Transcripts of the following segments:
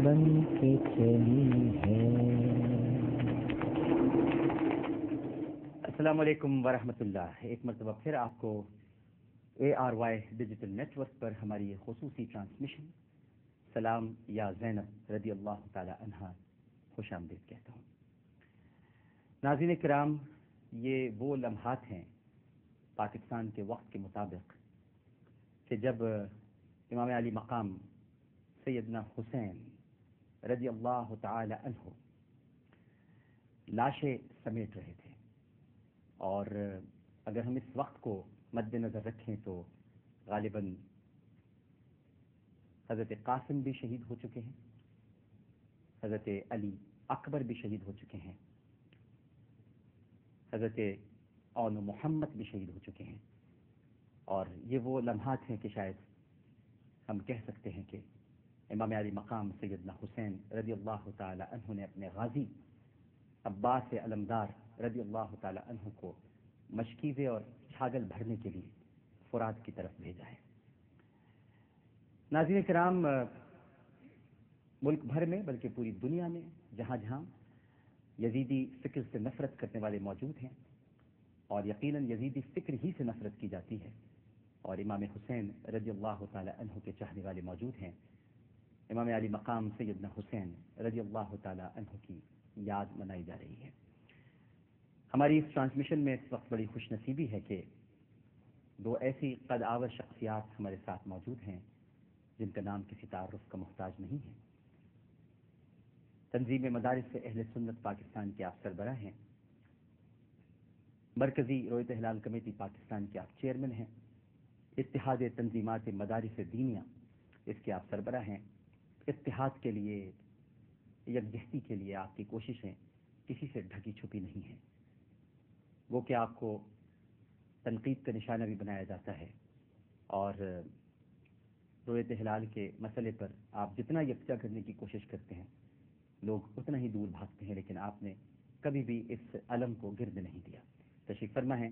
بن کے چلی ہے. السلام علیکم ورحمۃ اللہ. ایک مرتبہ پھر آپ کو ARY ڈیجیٹل نیٹ ورک پر ہماری یہ خصوصی ٹرانسمیشن سلام یا زینب رضی اللہ تعالی عنہا خوش آمدید کہتا ہوں. ناظرین کرام، یہ وہ لمحات ہیں پاکستان کے وقت کے مطابق کہ جب امام علی مقام سیدنا حسین رضی اللہ تعالی عنہ لاشیں سمیٹ رہے تھے. اور اگر ہم اس وقت کو مد نظر رکھیں تو غالباً حضرت قاسم بھی شہید ہو چکے ہیں، حضرت علی اکبر بھی شہید ہو چکے ہیں، حضرت اون محمد بھی شہید ہو چکے ہیں. اور یہ وہ لمحات ہیں کہ شاید ہم کہہ سکتے ہیں کہ امام علی مقام سیدنا حسین رضی اللہ تعالی عنہ نے اپنے غازی عباس علمدار رضی اللہ تعالی عنہ کو مشکیزے اور چھاگل بھرنے کے لیے فرات کی طرف بھیجا ہے. ناظرین کرام، ملک بھر میں بلکہ پوری دنیا میں جہاں جہاں یزیدی فکر سے نفرت کرنے والے موجود ہیں، اور یقیناً یزیدی فکر ہی سے نفرت کی جاتی ہے، اور امام حسین رضی اللہ تعالی عنہ کے چاہنے والے موجود ہیں، امام علی مقام سیدنا حسین رضی اللہ تعالی عنہ کی یاد منائی جا رہی ہے. ہماری اس ٹرانسمیشن میں اس وقت بڑی خوش نصیبی ہے کہ دو ایسی قد آور شخصیات ہمارے ساتھ موجود ہیں جن کا نام کسی تعارف کا محتاج نہیں ہے. تنظیم مدارس اہل سنت پاکستان کے آپ سربراہ ہیں، مرکزی رویت ہلال کمیٹی پاکستان کے آپ چیئرمین ہیں، اتحاد تنظیمات مدارس دینیہ اس کے آپ سربراہ ہیں. اتحاد کے لیے، یکجہتی کے لیے آپ کی کوششیں کسی سے ڈھکی چھپی نہیں ہیں. وہ کہ آپ کو تنقید کا نشانہ بھی بنایا جاتا ہے، اور رویت ہلال کے مسئلے پر آپ جتنا یکجا کرنے کی کوشش کرتے ہیں لوگ اتنا ہی دور بھاگتے ہیں، لیکن آپ نے کبھی بھی اس علم کو گرد نہیں دیا. تشریف فرما ہے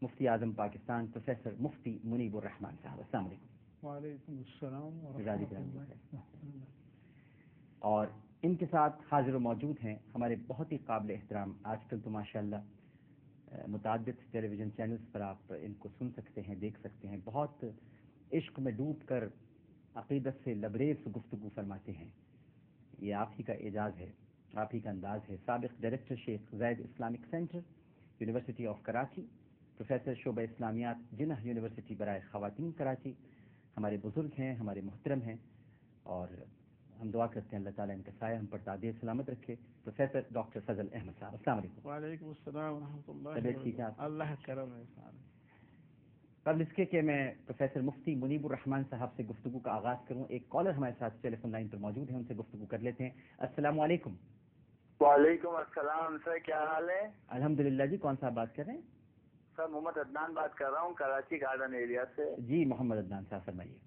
مفتی اعظم پاکستان پروفیسر مفتی منیب الرحمان صاحب. السلام علیکم. وعلیکم السلام ورحمۃ اللہ. اور ان کے ساتھ حاضر و موجود ہیں ہمارے بہت ہی قابل احترام، آج کل تو ماشاءاللہ متعدد ٹیلی ویژن چینلز پر آپ ان کو سن سکتے ہیں، دیکھ سکتے ہیں. بہت عشق میں ڈوب کر عقیدت سے لبریز گفتگو فرماتے ہیں. یہ آپ ہی کا اعجاز ہے، آپ ہی کا انداز ہے. سابق director Sheikh Zayed Islamic centre, university of Karachi, professor شعبہ اسلامیات جنہ یونیورسٹی برائے خواتین کراچی، ہمارے بزرگ ہیں، ہمارے محترم ہیں، اور ہم دعا کرتے ہیں اللہ تعالیٰ ان کا سایہ ہم پر دادِ سلامت رکھے. پروفیسر ڈاکٹر فضل احمد صاحب. السلام علیکم. وعلیکم السلام ورحمۃ اللہ. طبیعت ٹھیک ہے آپ؟ اللہ کرم ہے. قبل اس کے کہ میں پروفیسر مفتی منیب الرحمان صاحب سے گفتگو کا آغاز کروں، ایک کالر ہمارے ساتھ ٹیلی فون لائن پر موجود ہیں، ان سے گفتگو کر لیتے ہیں. السلام علیکم. وعلیکم السلام سر، کیا حال ہے؟ الحمدللہ جی. کون صاحب بات کر رہے ہیں؟ سر محمد عدنان بات کر رہا ہوں کراچی گارڈن ایریا سے. جی محمد عدنان صاحب فرمائیے.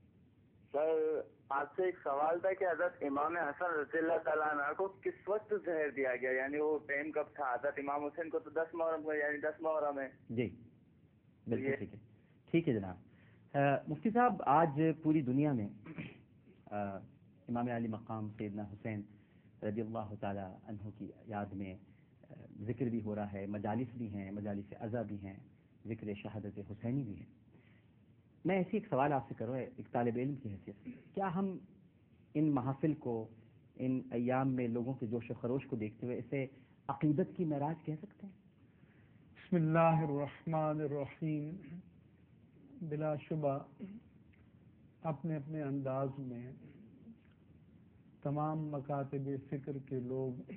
سر آپ سے ایک سوال تھا کہ حضرت امام حسن رضی اللہ تعالیٰ عنہ کو کس وقت زہر دیا گیا، یعنی وہ ٹائم کب تھا؟ حضرت امام حسین کو تو 10 محرم کو، یعنی 10 محرم ہے. جی بالکل ٹھیک ہے. ٹھیک ہے جناب. مفتی صاحب، آج پوری دنیا میں امام علی مقام سیدنا حسین رضی اللہ تعالی عنہ کی یاد میں ذکر بھی ہو رہا ہے، مجالس بھی ہیں، مجالس عزا بھی ہیں، ذکر شہادت حسینی بھی ہے. میں ایسی ایک سوال آپ سے کروں ایک طالب علم کی حیثیت سے، کیا ہم ان محافل کو، ان ایام میں لوگوں کے جوش و خروش کو دیکھتے ہوئے اسے عقیدت کی معراج کہہ سکتے ہیں؟ بسم اللہ الرحمن الرحیم. بلا شبہ اپنے اپنے انداز میں تمام مکاتب فکر کے لوگ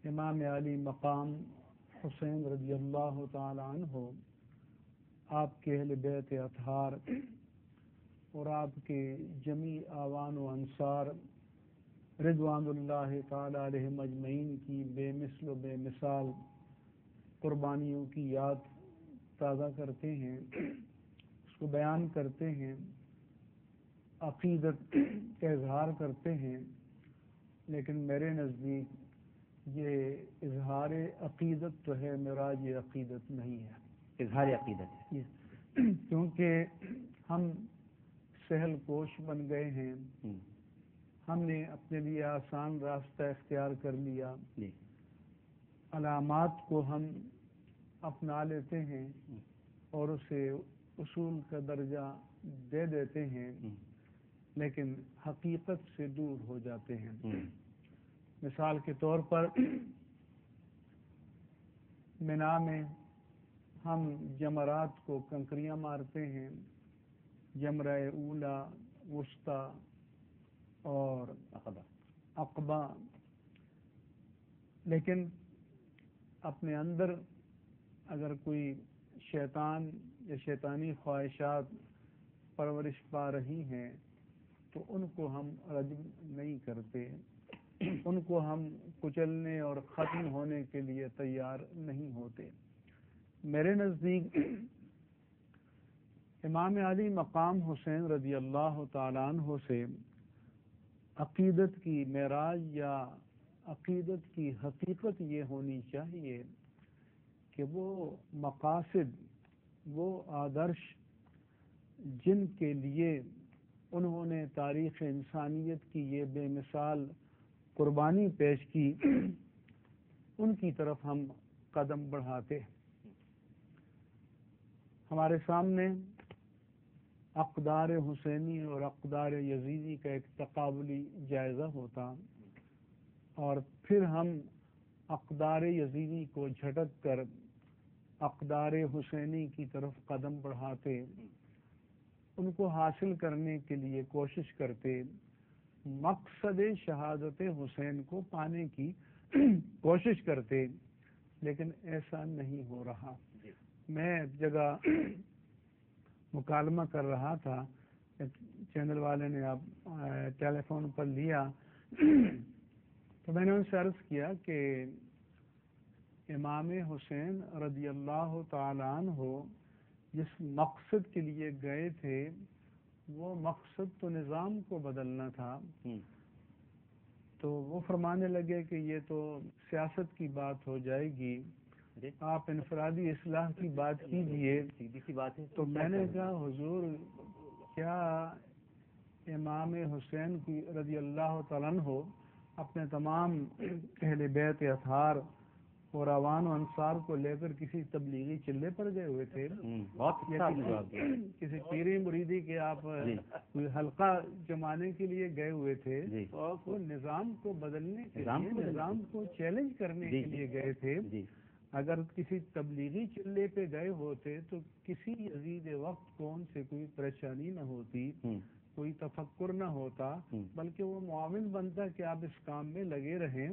امام علی مقام حسین رضی اللہ تعالی عنہ، آپ کے اہل بیت اطہار اور آپ کے جمیع آوان و انصار رضوان اللہ تعالی علیہم اجمعین کی بے مثل و بے مثال قربانیوں کی یاد تازہ کرتے ہیں، اس کو بیان کرتے ہیں، عقیدت کا اظہار کرتے ہیں. لیکن میرے نزدیک یہ اظہار عقیدت تو ہے، معراج عقیدت نہیں ہے. اظہار عقیدت ہے کیونکہ ہم سہل کوش بن گئے ہیں، ہم نے اپنے لیے آسان راستہ اختیار کر لیا، جی علامات کو ہم اپنا لیتے ہیں اور اسے اصول کا درجہ دے دیتے ہیں، لیکن حقیقت سے دور ہو جاتے ہیں۔ مثال کے طور پر منا میں ہم جمرات کو کنکریاں مارتے ہیں، جمرہ اولا، وسطی اور عقبہ، لیکن اپنے اندر اگر کوئی شیطان یا شیطانی خواہشات پرورش پا رہی ہیں تو ان کو ہم رجم نہیں کرتے، ان کو ہم کچلنے اور ختم ہونے کے لیے تیار نہیں ہوتے۔ میرے نزدیک امام علی مقام حسین رضی اللہ تعالیٰ عنہ سے عقیدت کی معراج یا عقیدت کی حقیقت یہ ہونی چاہیے کہ وہ مقاصد، وہ آدرش جن کے لیے انہوں نے تاریخ انسانیت کی یہ بے مثال قربانی پیش کی، ان کی طرف ہم قدم بڑھاتے۔ ہمارے سامنے اقدار حسینی اور اقدار یزیدی کا ایک تقابلی جائزہ ہوتا، اور پھر ہم اقدار یزیدی کو جھٹک کر اقدار حسینی کی طرف قدم بڑھاتے، ان کو حاصل کرنے کے لیے کوشش کرتے، مقصد شہادت حسین کو پانے کی کوشش کرتے، لیکن ایسا نہیں ہو رہا۔ میں ایک جگہ مکالمہ کر رہا تھا، چینل والے نے اب ٹیلی فون پر لیا تو میں نے ان سے عرض کیا کہ امام حسین رضی اللہ تعالیٰ عنہ جس مقصد کے لیے گئے تھے وہ مقصد تو نظام کو بدلنا تھا، تو وہ فرمانے لگے کہ یہ تو سیاست کی بات ہو جائے گی، آپ انفرادی اصلاح کی بات کیجئے۔ سیدھی سی بات ہے۔ تو میں نے کہا حضور کیا امام حسین کی رضی اللہ تعالیٰ عنہ اپنے تمام اہل بیت اطہار اور عوان و انصار کو لے کر کسی تبلیغی چلے پر گئے ہوئے تھے؟ بہت اچھا آپ نے جواب دیا۔ کسی پیری مریدی کے آپ کوئی حلقہ جمانے کے لیے گئے ہوئے تھے؟ وہ نظام کو بدلنے کے لیے، نظام کو چیلنج کرنے کے لیے گئے تھے۔ اگر کسی تبلیغی چلے پہ گئے ہوتے تو کسی یزید وقت کو ان سے کوئی پریشانی نہ ہوتی، کوئی تفکر نہ ہوتا، بلکہ وہ معاون بنتا کہ آپ اس کام میں لگے رہیں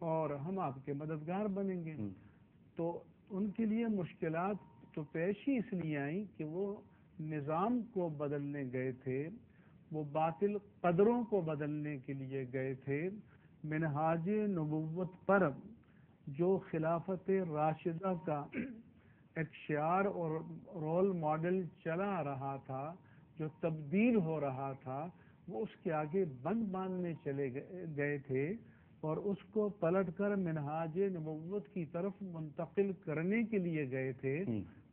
اور ہم آپ کے مددگار بنیں گے۔ تو ان کے لیے مشکلات تو پیش ہی اس لیے آئیں کہ وہ نظام کو بدلنے گئے تھے، وہ باطل قدروں کو بدلنے کے لیے گئے تھے۔ منہاج نبوت پر جو خلافت راشدہ کا ایک شعار اور رول ماڈل چلا رہا تھا، جو تبدیل ہو رہا تھا، وہ اس کے آگے بند باندھنے چلے گئے تھے اور اس کو پلٹ کر منہاج نبوت کی طرف منتقل کرنے کے لیے گئے تھے۔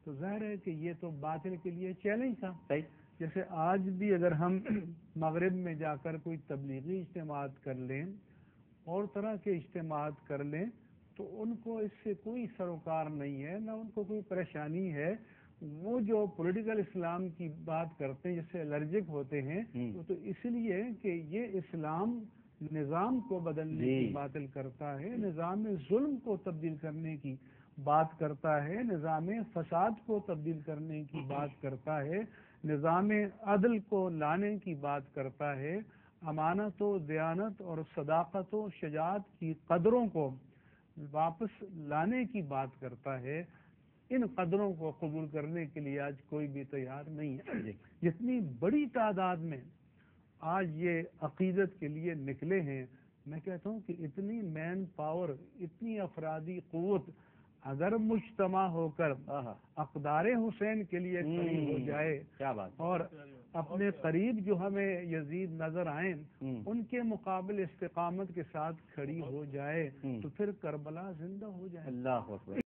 تو ظاہر ہے کہ یہ تو باطل کے لیے چیلنج تھا۔ جیسے آج بھی اگر ہم مغرب میں جا کر کوئی تبلیغی اجتماعات کر لیں اور طرح کے اجتماعات کر لیں تو ان کو اس سے کوئی سروکار نہیں ہے، نہ ان کو کوئی پریشانی ہے۔ وہ جو پولیٹیکل اسلام کی بات کرتے ہیں، جس سے الرجک ہوتے ہیں، وہ تو اس لیے کہ یہ اسلام نظام کو بدلنے کی باطل کرتا ہے، نظام ظلم کو تبدیل کرنے کی بات کرتا ہے، نظام فساد کو تبدیل کرنے کی بات کرتا ہے، نظام عدل کو لانے کی بات کرتا ہے، امانت و دیانت اور صداقت و شجاعت کی قدروں کو واپس لانے کی بات کرتا ہے۔ ان قدروں کو قبول کرنے کے لیے آج کوئی بھی تیار نہیں ہے۔ جتنی بڑی تعداد میں آج یہ عقیدت کے لیے نکلے ہیں، میں کہتا ہوں کہ اتنی مین پاور، اتنی افرادی قوت اگر مجتمع ہو کر اقدار حسین کے لیے کھڑی ہو جائے، کیا بات، اور اپنے قریب جو ہمیں یزید نظر آئیں ان کے مقابل استقامت کے ساتھ کھڑی ہو جائے، تو پھر کربلا زندہ ہو جائے۔ اللہ اکبر۔